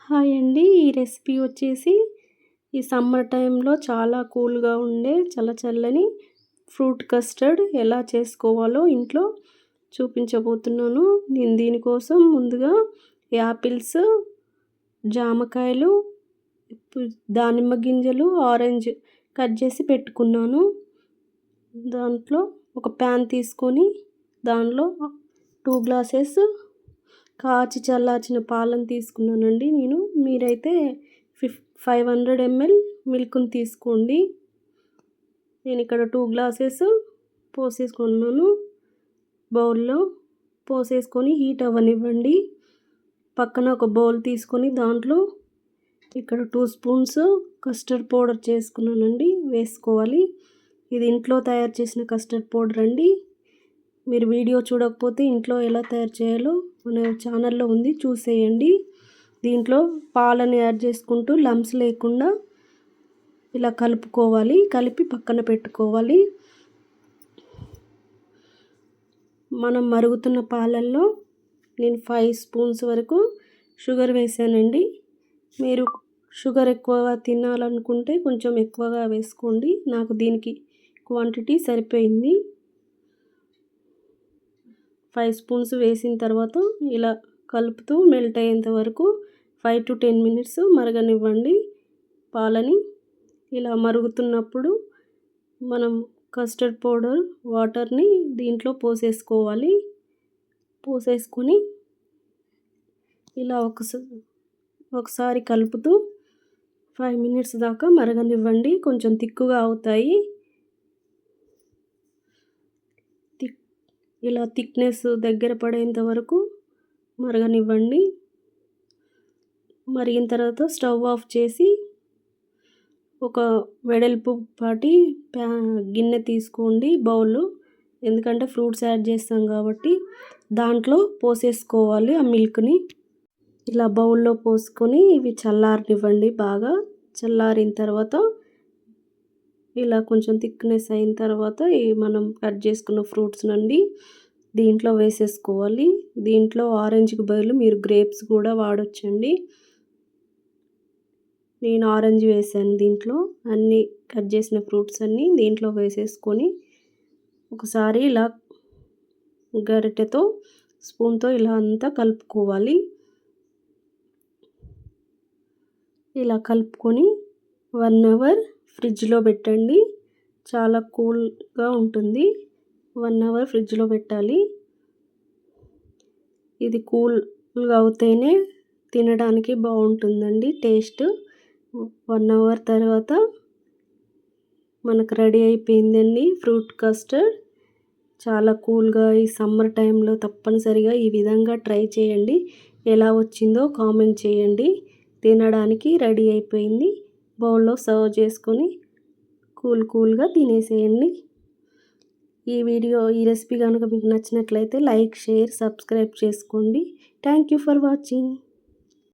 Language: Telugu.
హాయ్ అండి. ఈ రెసిపీ వచ్చేసి ఈ సమ్మర్ టైంలో చాలా కూల్గా ఉండే చల్లని ఫ్రూట్ కస్టర్డ్ ఎలా చేసుకోవాలో ఇంట్లో చూపించబోతున్నాను. నేను దీనికోసం ముందుగా యాపిల్స్, జామకాయలు, దానిమ్మ గింజలు, ఆరెంజ్ కట్ చేసి పెట్టుకున్నాను. దాంట్లో ఒక ప్యాన్ తీసుకొని దానిలో 2 గ్లాసెస్ కాచి చల్లార్చిన పాలను తీసుకున్నానండి నేను. మీరైతే 500 ml మిల్క్ని తీసుకోండి. నేను ఇక్కడ 2 గ్లాసెస్ పోసేసుకున్నాను. బౌల్లో పోసేసుకొని హీట్ అవ్వనివ్వండి. పక్కన ఒక బౌల్ తీసుకొని దాంట్లో ఇక్కడ 2 స్పూన్స్ కస్టర్డ్ పౌడర్ చేసుకున్నానండి, వేసుకోవాలి. ఇది ఇంట్లో తయారు చేసిన కస్టర్డ్ పౌడర్ అండి. మీరు వీడియో చూడకపోతే ఇంట్లో ఎలా తయారు చేయాలో మన ఛానల్లో ఉంది, చూసేయండి. దీంట్లో పాలను యాడ్ చేసుకుంటూ లంప్స్ లేకుండా ఇలా కలుపుకోవాలి. కలిపి పక్కన పెట్టుకోవాలి. మనం మరుగుతున్న పాలల్లో నేను 5 స్పూన్స్ వరకు షుగర్ వేసానండి. మీరు షుగర్ ఎక్కువగా తినాలనుకుంటే కొంచెం ఎక్కువగా వేసుకోండి. నాకు దీనికి క్వాంటిటీ సరిపోయింది. 5 స్పూన్స్ వేసిన తర్వాత ఇలా కలుపుతూ మెల్ట్ అయ్యేంత వరకు 5 to 10 మినిట్స్ మరగనివ్వండి పాలని. ఇలా మరుగుతున్నప్పుడు మనం కస్టర్డ్ పౌడర్ వాటర్ని దీంట్లో పోసేసుకోవాలి. పోసేసుకొని ఇలా ఒకసారి కలుపుతూ 5 మినిట్స్ దాకా మరగనివ్వండి. కొంచెం తిక్కుగా అవుతాయి. ఇలా థిక్నెస్ దగ్గర పడేంత వరకు మరగనివ్వండి. మరిగిన తర్వాత స్టవ్ ఆఫ్ చేసి ఒక వెడల్పు పాటి గిన్నె తీసుకోండి, బౌల్. ఎందుకంటే ఫ్రూట్స్ యాడ్ చేస్తాం కాబట్టి దాంట్లో పోసేసుకోవాలి ఆ మిల్క్ని. ఇలా బౌల్లో పోసుకొని ఇవి చల్లారనివ్వండి. బాగా చల్లారిన తర్వాత ఇలా కొంచెం థిక్నెస్ అయిన తర్వాత మనం కట్ చేసుకున్న ఫ్రూట్స్ నుండి దీంట్లో వేసేసుకోవాలి. దీంట్లో ఆరెంజ్కి బదులు మీరు గ్రేప్స్ కూడా వాడొచ్చండి. నేను ఆరెంజ్ వేసాను. దీంట్లో అన్నీ కట్ చేసిన ఫ్రూట్స్ అన్నీ దీంట్లో వేసేసుకొని ఒకసారి ఇలా గరిటెతో స్పూన్తో ఇలా అంతా కలుపుకోవాలి. ఇలా కలుపుకొని 1 అవర్ ఫ్రిడ్జ్లో పెట్టండి. చాలా కూల్గా ఉంటుంది. 1 అవర్ ఫ్రిడ్జ్లో పెట్టాలి. ఇది కూల్గా అవుతేనే తినడానికి బాగుంటుందండి టేస్ట్. 1 అవర్ తర్వాత మనకు రెడీ అయిపోయిందండి ఫ్రూట్ కస్టర్డ్. చాలా కూల్గా ఈ సమ్మర్ టైంలో తప్పనిసరిగా ఈ విధంగా ట్రై చేయండి. ఎలా వచ్చిందో కామెంట్ చేయండి. తినడానికి రెడీ అయిపోయింది. బౌల్లో సర్వ్ చేసుకొని కూల్గా తినేసేయండి. ఈ రెసిపీ కనుక మీకు నచ్చినట్లయితే లైక్, షేర్, సబ్స్క్రైబ్ చేసుకోండి. Thank you for watching.